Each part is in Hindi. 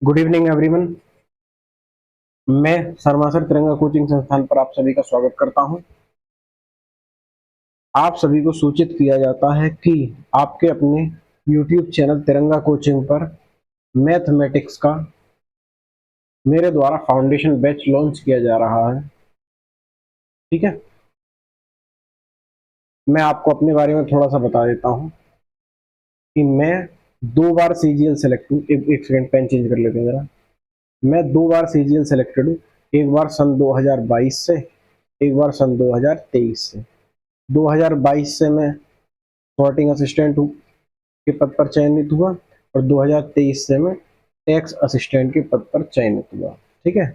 Good evening everyone. मैं सरमासर तिरंगा कोचिंग संस्थान पर आप सभी का स्वागत करता हूं। आप सभी को सूचित किया जाता है कि आपके अपने YouTube चैनल तिरंगा कोचिंग पर मैथमेटिक्स का मेरे द्वारा फाउंडेशन बैच लॉन्च किया जा रहा है। ठीक है, मैं आपको अपने बारे में थोड़ा सा बता देता हूं कि मैं 2 बार CGL सेलेक्ट हूँ। एक सेकंड, पेन चेंज कर लेते हैं जरा। मैं 2 बार CGL सेलेक्टेड हूँ। एक बार सन 2022 से, एक बार सन 2023 से। 2022 से मैं सॉर्टिंग असिस्टेंट के पद पर चयनित हुआ और 2023 से मैं टैक्स असिस्टेंट के पद पर चयनित हुआ। ठीक है,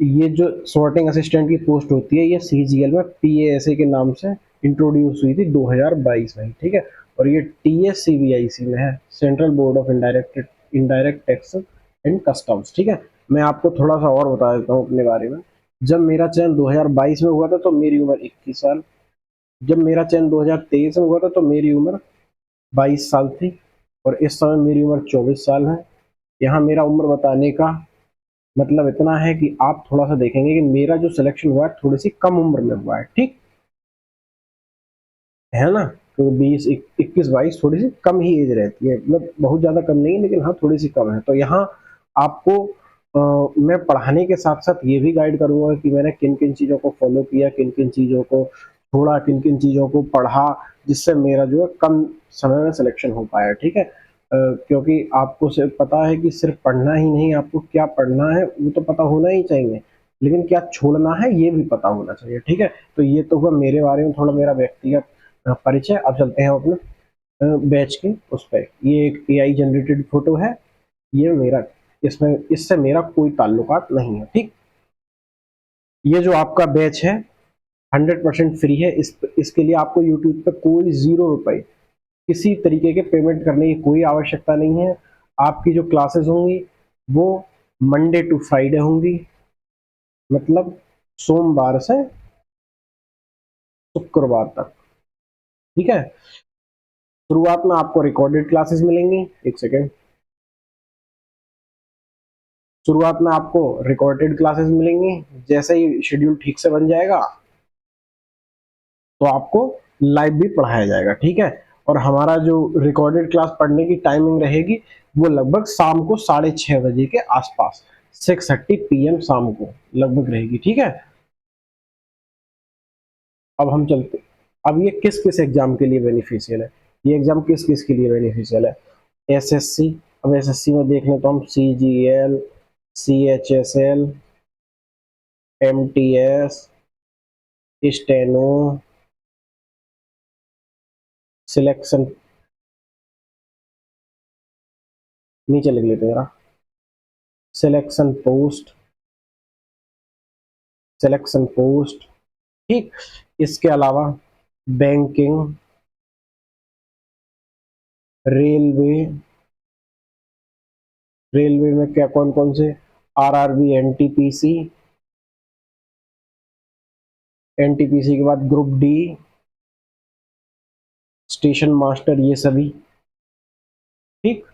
ये जो सॉर्टिंग असिस्टेंट की पोस्ट होती है ये CGL में PASA के नाम से इंट्रोड्यूस हुई थी 2022 में। ठीक है, और ये TSCBIC में है, central board of indirect tax and customs. ठीक है, मैं आपको थोड़ा सा और बता देता हूँ अपने बारे में। जब मेरा चयन 2022 में हुआ था तो मेरी उम्र 21 साल। जब मेरा चयन 2023 में हुआ था तो मेरी उम्र 22 साल थी और इस समय मेरी उम्र 24 साल है। यहाँ मेरा उम्र बताने का मतलब इतना है कि आप थोड़ा सा देखेंगे कि मेरा जो सिलेक्शन हुआ है थोड़ी सी कम उम्र में हुआ है। ठीक है ना, तो 20 21 22 थोड़ी सी कम ही एज रहती है, मतलब बहुत ज्यादा कम नहीं लेकिन हाँ थोड़ी सी कम है। तो यहाँ आपको मैं पढ़ाने के साथ साथ ये भी गाइड करूंगा कि मैंने किन किन चीजों को फॉलो किया, किन किन चीजों को छोड़ा, किन किन चीजों को पढ़ा, जिससे मेरा जो है कम समय में सिलेक्शन हो पाया। ठीक है, क्योंकि आपको सिर्फ पता है कि सिर्फ पढ़ना ही नहीं, आपको क्या पढ़ना है वो तो पता होना ही चाहिए, लेकिन क्या छोड़ना है ये भी पता होना चाहिए। ठीक है, तो ये तो हुआ मेरे बारे में थोड़ा मेरा व्यक्तिगत परिचय। अब चलते हैं अपने बैच के उस पर। ये एक AI जनरेटेड फोटो है, ये मेरा, इसमें इससे मेरा कोई ताल्लुकात नहीं है। ठीक, ये जो आपका बैच है 100% फ्री है। इसके लिए आपको यूट्यूब पे कोई 0 रुपए किसी तरीके के पेमेंट करने की कोई आवश्यकता नहीं है। आपकी जो क्लासेस होंगी वो मंडे टू फ्राइडे होंगी, मतलब सोमवार से शुक्रवार तक। ठीक है, शुरुआत में आपको रिकॉर्डेड क्लासेस मिलेंगी। एक सेकेंड, शुरुआत में आपको रिकॉर्डेड क्लासेस मिलेंगी। जैसे ही शेड्यूल ठीक से बन जाएगा तो आपको लाइव भी पढ़ाया जाएगा। ठीक है, और हमारा जो रिकॉर्डेड क्लास पढ़ने की टाइमिंग रहेगी वो लगभग शाम को 6:30 बजे के आसपास, 6:30 PM शाम को लगभग रहेगी। ठीक है, अब हम चलते, अब ये किस किस एग्जाम के लिए बेनिफिशियल है, ये एग्जाम किस किस के लिए बेनिफिशियल है। SSC, अब SSC में देख लें तो हम CGL, CHSL, MTS, steno, selection, नीचे लिख लेते हैं, सिलेक्शन पोस्ट, सिलेक्शन पोस्ट। ठीक, इसके अलावा बैंकिंग, रेलवे, रेलवे में क्या कौन कौन से, RRB, NTPC के बाद ग्रुप D, स्टेशन मास्टर, ये सभी। ठीक,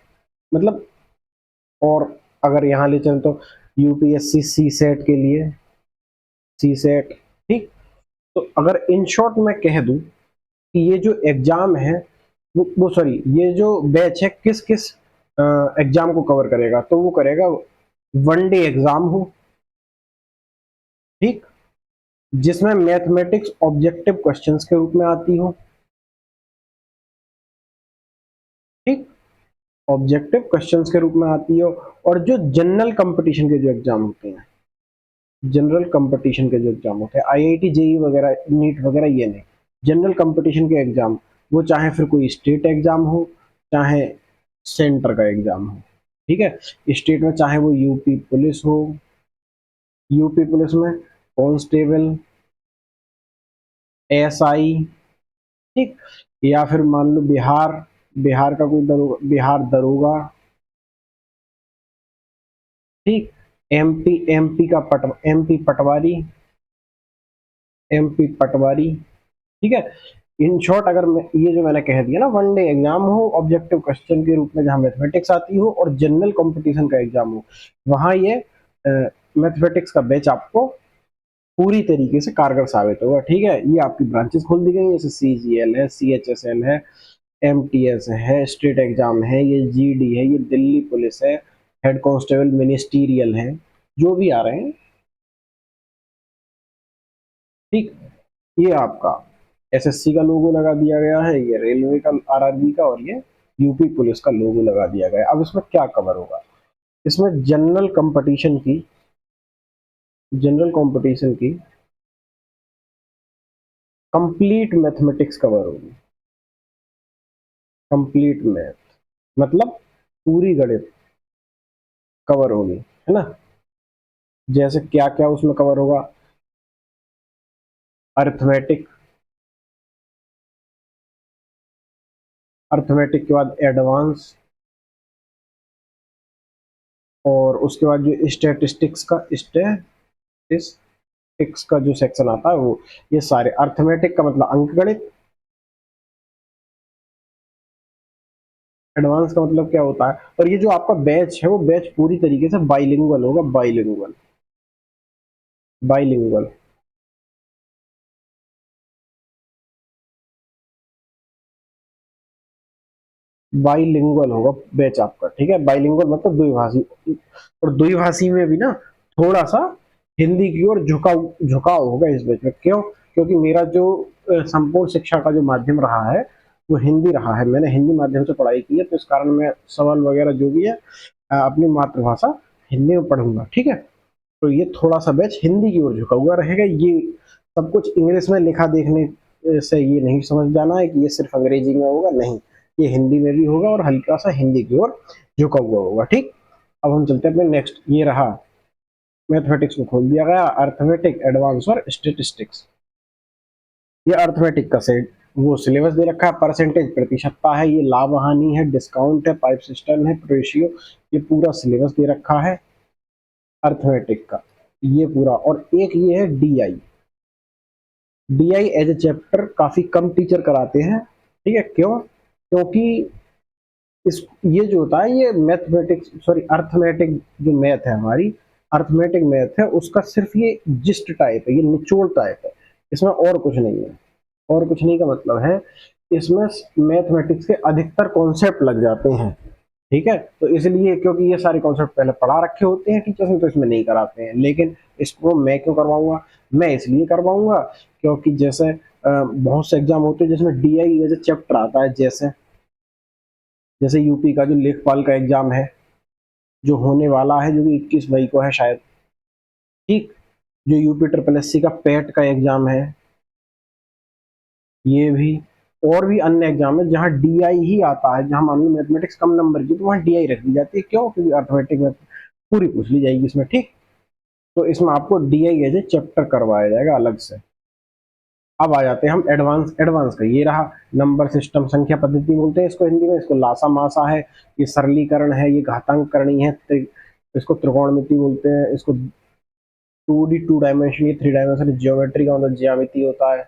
मतलब, और अगर यहाँ ले चले तो UPSC सी सेट के लिए, सी सेट। ठीक, तो अगर इन शॉर्ट में कह दूं कि ये जो एग्जाम है वो सॉरी, ये जो बैच है किस किस एग्जाम को कवर करेगा, तो वो करेगा 1 डे एग्जाम हो। ठीक, जिसमें मैथमेटिक्स ऑब्जेक्टिव क्वेश्चंस के रूप में आती हो। ठीक, ऑब्जेक्टिव क्वेश्चंस के रूप में आती हो। और जो जनरल कंपटीशन के जो एग्जाम होते हैं, जनरल कंपटीशन के जो एग्जाम होते हैं, IIT JEE वगैरह, नीट वगैरह, ये नहीं, जनरल कंपटीशन के एग्जाम, वो चाहे फिर कोई स्टेट एग्जाम हो चाहे सेंटर का एग्जाम हो। ठीक है, स्टेट में चाहे वो यूपी पुलिस हो, यूपी पुलिस में कांस्टेबल, SI। ठीक, या फिर मान लो बिहार, बिहार का कोई बिहार दरोगा। ठीक, MP पटवारी, MP पटवारी। ठीक है, इन शॉर्ट अगर मैं ये जो मैंने कह दिया ना, वन डे एग्जाम हो ऑब्जेक्टिव क्वेश्चन के रूप में जहाँ मैथमेटिक्स आती हो और जनरल कंपटीशन का एग्जाम हो, वहाँ ये मैथमेटिक्स का बैच आपको पूरी तरीके से कारगर साबित होगा। ठीक है, ये आपकी ब्रांचेस खोल दी गई जैसे CGL है, CHSL है, MTS है, स्टेट एग्जाम है, ये GD है, ये दिल्ली पुलिस है, हेड कांस्टेबल मिनिस्टीरियल है, जो भी आ रहे हैं। ठीक, ये आपका SSC का लोगो लगा दिया गया है, ये रेलवे का RRB का, और ये यूपी पुलिस का लोगो लगा दिया गया है। अब इसमें क्या कवर होगा, इसमें जनरल कंपटीशन की कंप्लीट मैथमेटिक्स कवर होगी। कंप्लीट मैथ मतलब पूरी गणित कवर होगी, है ना। जैसे क्या क्या उसमें कवर होगा, अर्थमेटिक, अर्थमेटिक के बाद एडवांस, और उसके बाद जो स्टैटिस्टिक्स का जो सेक्शन आता है वो, ये सारे अर्थमेटिक का मतलब अंकगणित, एडवांस का मतलब क्या होता है। और ये जो आपका बैच है वो बैच पूरी तरीके से बाइलिंगुअल होगा, बाइलिंगुअल, बाइलिंगुअल। बाइलिंगुअल होगा बैच आपका, ठीक है। बाइलिंगुअल मतलब द्विभाषी, और द्विभाषी में भी ना थोड़ा सा हिंदी की ओर झुकाव झुकाव होगा इस बैच में। क्यों? क्योंकि मेरा जो संपूर्ण शिक्षा का जो माध्यम रहा है वो हिंदी रहा है, मैंने हिंदी माध्यम से पढ़ाई की है, तो इस कारण मैं सवाल वगैरह जो भी है अपनी मातृभाषा हिंदी में पढ़ूंगा। ठीक है, तो ये थोड़ा सा बैच हिंदी की ओर झुका हुआ रहेगा। ये सब कुछ इंग्लिश में लिखा देखने से ये नहीं समझ जाना है कि ये सिर्फ अंग्रेजी में होगा, नहीं, ये हिंदी में भी होगा और हल्का सा हिंदी की ओर झुका हुआ होगा। ठीक, अब हम चलते हैं अपने नेक्स्ट, ये रहा मैथमेटिक्स को खोल दिया गया, अर्थमेटिक, एडवांस और स्टेटिस्टिक्स। ये अर्थमेटिक का सेट वो सिलेबस दे रखा है, परसेंटेज प्रतिशतता है, ये लाभ हानि है, डिस्काउंट है, पाइप सिस्टम है, रेशियो, ये पूरा सिलेबस दे रखा है अर्थमेटिक का, ये पूरा। और एक ये है DI, DI as a chapter काफी कम टीचर कराते हैं। ठीक है, क्यों? क्योंकि इस ये जो होता है ये मैथमेटिक्स, सॉरी अर्थमेटिक जो मैथ है हमारी, अर्थमेटिक मैथ है उसका सिर्फ ये जिस्ट टाइप है, ये निचोड़ टाइप है, इसमें और कुछ नहीं है। और कुछ नहीं का मतलब है इसमें मैथमेटिक्स के अधिकतर कॉन्सेप्ट लग जाते हैं। ठीक है, तो इसलिए क्योंकि ये सारे कॉन्सेप्ट पहले पढ़ा रखे होते हैं टीचर्स ने, तो इसमें नहीं कराते हैं। लेकिन इसको मैं क्यों करवाऊंगा, मैं इसलिए करवाऊंगा क्योंकि जैसे बहुत से एग्जाम होते हैं जिसमें DI एज ए चैप्टर आता है, जैसे जैसे यूपी का जो लेखपाल का एग्जाम है जो होने वाला है, जो कि 21 मई को है शायद। ठीक, जो यूपी SSC का पेट का एग्जाम है, ये भी, और भी अन्य एग्जाम है जहाँ DI ही आता है, जहाँ मान लो मैथमेटिक्स कम नंबर की तो वहाँ DI रख दी जाती है। क्यों? क्योंकि अर्थमेटिक में पूरी पूछ ली जाएगी इसमें। ठीक, तो इसमें आपको DI एज ए चैप्टर करवाया जाएगा अलग से। अब आ जाते हैं हम एडवांस, एडवांस का ये रहा नंबर सिस्टम, संख्या पद्धति बोलते हैं इसको हिंदी में, इसको लासा मासा है, ये सरलीकरण है, ये घातांक करनी है, इसको त्रिकोणमिति बोलते हैं, इसको 2D 2 डायमेंशन, ये 3 डायमेंशन ज्योमेट्री का मतलब ज्यामिति होता है।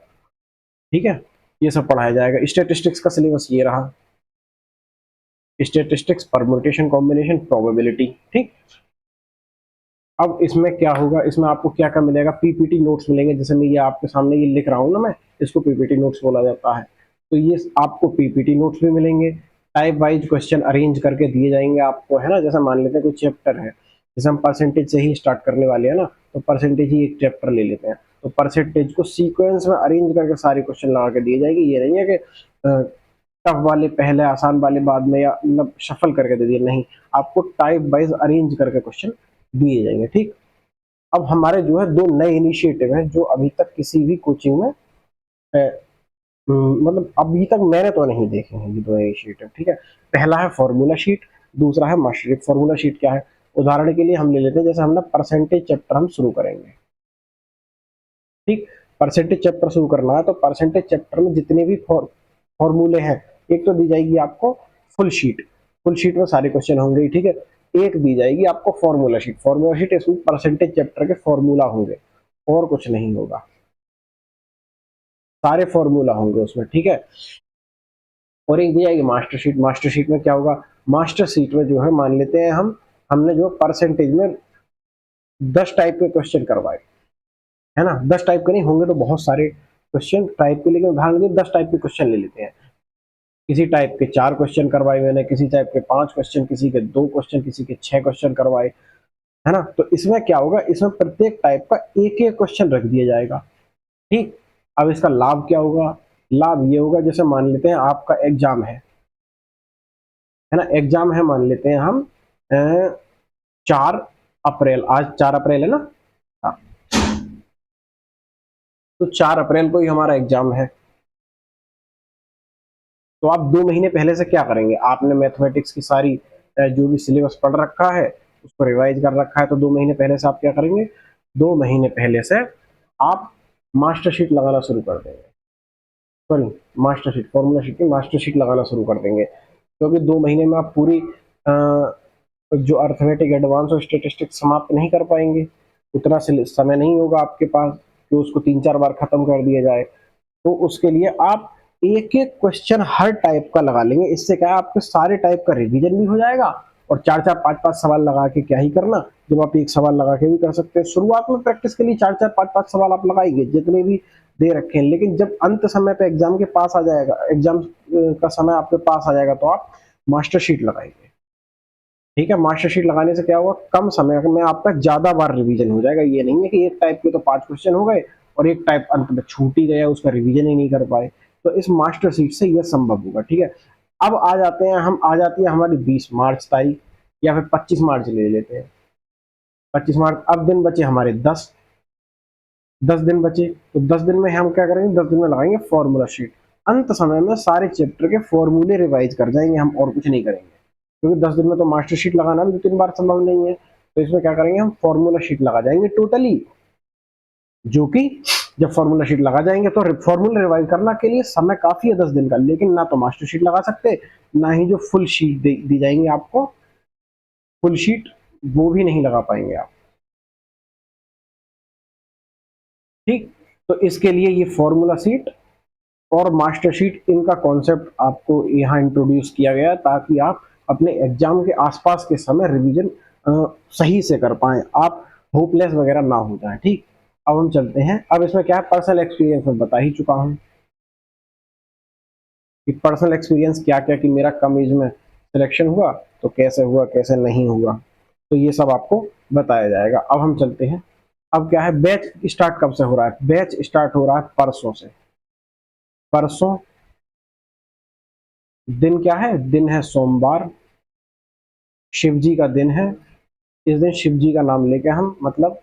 ठीक है, ये सब पढ़ाया जाएगा। स्टेटिस्टिक्स का सिलेबस ये रहा, स्टेटिस्टिक्स, परम्यूटेशन, कॉम्बिनेशन, प्रोबेबिलिटी। ठीक, अब इसमें क्या होगा, इसमें आपको क्या क्या मिलेगा, PPT नोट्स मिलेंगे, जैसे मैं ये आपके सामने ये लिख रहा हूँ ना, मैं इसको PPT नोट्स बोला जाता है। तो ये आपको PPT नोट्स भी मिलेंगे, टाइप वाइज क्वेश्चन अरेंज करके दिए जाएंगे आपको, है ना। जैसे मान लेते हैं कोई चैप्टर है, जैसे हम परसेंटेज से ही स्टार्ट करने वाले हैं ना, तो परसेंटेज ही एक चैप्टर ले लेते हैं, तो परसेंटेज को सीक्वेंस में अरेंज करके सारे क्वेश्चन लगा के दिए जाएंगे। ये नहीं है कि टफ वाले पहले आसान वाले बाद में, या मतलब शफल करके दे दिए, नहीं, आपको टाइप वाइज अरेंज करके क्वेश्चन दिए जाएंगे। ठीक, अब हमारे जो है दो नए इनिशिएटिव हैं जो अभी तक किसी भी कोचिंग में मतलब अभी तक मैंने तो नहीं देखे हैं ये दो इनिशिएटिव। ठीक है, पहला है फॉर्मूला शीट, दूसरा है मास्टरी। फॉर्मूला शीट क्या है, उदाहरण के लिए हम ले लेते हैं, जैसे हम ना परसेंटेज चैप्टर हम शुरू करेंगे। ठीक, परसेंटेज चैप्टर शुरू करना है तो परसेंटेज चैप्टर में जितने भी फॉर्मूले हैं, एक तो दी जाएगी आपको फुल शीट, फुल शीट में सारे क्वेश्चन होंगे। ठीक है, एक दी जाएगी आपको फॉर्मूला शीट, फॉर्मूला शीट इसमें परसेंटेज चैप्टर के फॉर्मूला होंगे और कुछ नहीं होगा। सारे फॉर्मूला होंगे उसमें, ठीक है। और एक दी जाएगी मास्टर शीट। मास्टर शीट में क्या होगा, मास्टर शीट में जो है मान लेते हैं हमने जो परसेंटेज में 10 टाइप के क्वेश्चन करवाए, है ना। 10 टाइप के नहीं होंगे तो बहुत सारे क्वेश्चन टाइप के, लेकिन उदाहरण के लिए 10 टाइप के क्वेश्चन ले लेते हैं। किसी टाइप के 4 क्वेश्चन करवाए मैंने, किसी टाइप के 5 क्वेश्चन, किसी के 2 क्वेश्चन, किसी के 6 क्वेश्चन करवाए, है ना। तो इसमें क्या होगा, इसमें प्रत्येक टाइप का एक एक क्वेश्चन रख दिया जाएगा, ठीक। अब इसका लाभ क्या होगा, लाभ ये होगा, जैसे मान लेते हैं आपका एग्जाम है ना, एग्जाम है मान लेते हैं हम 4 अप्रैल, आज 4 अप्रैल है ना। हाँ, तो 4 अप्रैल को ही हमारा एग्जाम है। तो आप 2 महीने पहले से क्या करेंगे, आपने मैथमेटिक्स की सारी जो भी सिलेबस पढ़ रखा है उसको रिवाइज कर रखा है, तो 2 महीने पहले से आप क्या करेंगे, 2 महीने पहले से आप मास्टर शीट लगाना शुरू कर देंगे। Sorry, master sheet, formula sheet की मास्टर शीट लगाना शुरू कर देंगे, क्योंकि 2 महीने में आप पूरी जो अर्थमेटिक एडवांस और स्टेटिस्टिक्स समाप्त नहीं कर पाएंगे, उतना समय नहीं होगा आपके पास कि उसको 3-4 बार खत्म कर दिया जाए। तो उसके लिए आप एक एक क्वेश्चन हर टाइप का लगा लेंगे। इससे क्या है, आपके सारे टाइप का रिवीजन भी हो जाएगा, और 4-4 5-5 सवाल लगा के क्या ही करना, जब आप एक सवाल लगा के भी कर सकते हैं। शुरुआत में प्रैक्टिस के लिए 4-4 5-5 सवाल आप लगाएंगे जितने भी दे रखे हैं, लेकिन जब अंत समय पे एग्जाम के पास आ जाएगा, एग्जाम का समय आपके पास आ जाएगा, तो आप मास्टर शीट लगाएंगे, ठीक है। मास्टर शीट लगाने से क्या होगा, कम समय में आपका ज्यादा बार रिवीजन हो जाएगा। ये नहीं है कि एक टाइप के तो 5 क्वेश्चन हो गए और एक टाइप अंत में छूट ही गया, उसका रिवीजन ही नहीं कर पाए। तो इस मास्टर शीट से यह संभव होगा, ठीक है। अब आ जाती है हमारी 20 मार्च तारीख, या फिर 25 मार्च ले लेते हैं, 25 मार्च। अब दिन बचे हमारे 10 दिन बचे, तो 10 दिन में हम क्या करेंगे, 10 दिन में लगाएंगे फॉर्मूला शीट। अंत समय में सारे चैप्टर के फॉर्मूले रिवाइज कर जाएंगे हम, और कुछ नहीं करेंगे, क्योंकि 10 दिन में तो मास्टर शीट लगाना भी 2-3 बार संभव नहीं है। तो इसमें क्या करेंगे, हम फॉर्मूला शीट लगा जाएंगे टोटली, जो कि जब फॉर्मूला शीट लगा जाएंगे तो फॉर्मूला रिवाइज करने के लिए समय काफी है 10 दिन का, लेकिन ना तो मास्टर शीट लगा सकते, ना ही जो फुल शीट दी जाएंगे आपको, फुल शीट वो भी नहीं लगा पाएंगे आप, ठीक। तो इसके लिए ये फॉर्मूला शीट और मास्टर शीट, इनका कॉन्सेप्ट आपको यहाँ इंट्रोड्यूस किया गया है, ताकि आप अपने एग्जाम के आसपास के समय रिवीजन सही से कर पाएं, आप होपलेस वगैरह ना हो जाए, ठीक। अब हम चलते हैं, अब इसमें क्या है, पर्सनल एक्सपीरियंस में बता ही चुका हूं कि पर्सनल एक्सपीरियंस क्या क्या, कि मेरा कम एज में सिलेक्शन हुआ तो कैसे हुआ, कैसे नहीं हुआ, तो ये सब आपको बताया जाएगा। अब हम चलते हैं, अब क्या है, बैच स्टार्ट कब से हो रहा है, बैच स्टार्ट हो रहा है परसों से। परसों दिन क्या है, दिन है सोमवार, शिव जी का दिन है। इस दिन शिव जी का नाम लेके हम, मतलब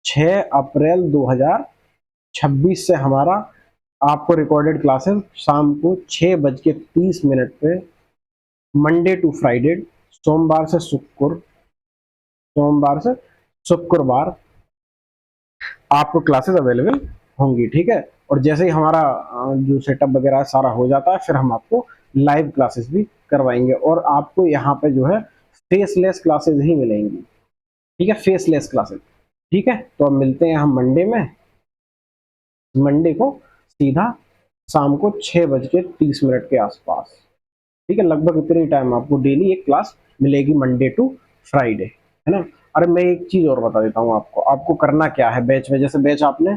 6 अप्रैल 2026 से हमारा आपको रिकॉर्डेड क्लासेस शाम को 6:30 पे, मंडे टू फ्राइडे, सोमवार से शुक्र सोमवार से शुक्रवार आपको क्लासेस अवेलेबल होंगी, ठीक है। और जैसे ही हमारा जो सेटअप वगैरह सारा हो जाता है, फिर हम आपको लाइव क्लासेस भी करवाएंगे, और आपको यहाँ पे जो है फेसलेस क्लासेस ही मिलेंगी, ठीक है, फेसलेस क्लासेस, ठीक है। तो अब मिलते हैं हम मंडे को सीधा शाम को 6:30 के आसपास, ठीक है। लगभग इतने टाइम आपको डेली एक क्लास मिलेगी, मंडे टू फ्राइडे, है ना। अरे मैं एक चीज और बता देता हूँ आपको, आपको करना क्या है बैच में, जैसे बैच आपने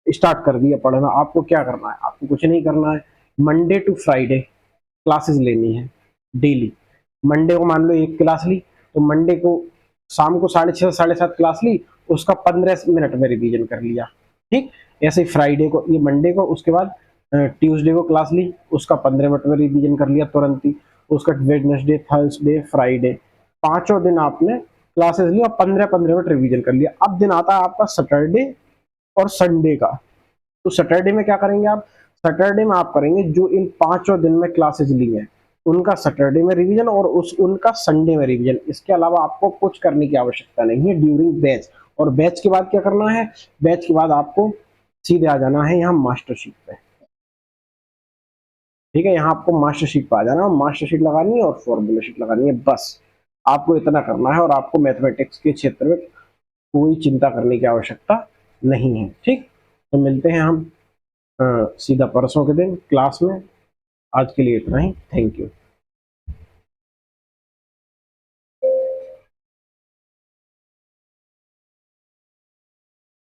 स्टार्ट कर दिया पढ़ना, आपको क्या करना है, आपको कुछ नहीं करना है, मंडे टू फ्राइडे क्लासेस लेनी है डेली। मंडे को मान लो एक क्लास ली, तो मंडे को शाम को 6:30 7:30 क्लास ली, उसका 15 मिनट में रिवीजन कर लिया, ठीक। ऐसे ही फ्राइडे को, ये मंडे को, उसके बाद ट्यूसडे को क्लास ली, उसका 15 मिनट में रिवीजन कर लिया तुरंत ही, उसका वेडनेसडे थर्सडे फ्राइडे, पांचों दिन आपने क्लासेस ली और 15-15 मिनट रिवीजन कर लिया। अब दिन आता है आपका सैटरडे और संडे का। तो सैटरडे में क्या करेंगे आप, सैटरडे में आप करेंगे जो इन पांचों दिन में क्लासेस ली हैं उनका सैटरडे में रिवीजन, और उनका संडे में रिवीजन। इसके अलावा आपको कुछ करने की आवश्यकता नहीं है ड्यूरिंग बैच। और बैच के बाद क्या करना है, बैच के बाद आपको सीधे आ जाना है यहाँ मास्टर शीट पे, ठीक है। यहाँ आपको मास्टर शीट पे आ जाना, मास्टर शीट लगानी है और फॉर्मूला शीट लगानी है, बस आपको इतना करना है, और आपको मैथमेटिक्स के क्षेत्र में कोई चिंता करने की आवश्यकता नहीं है, ठीक। तो मिलते हैं हम सीधा परसों के दिन क्लास में। आज के लिए इतना ही, थैंक यू।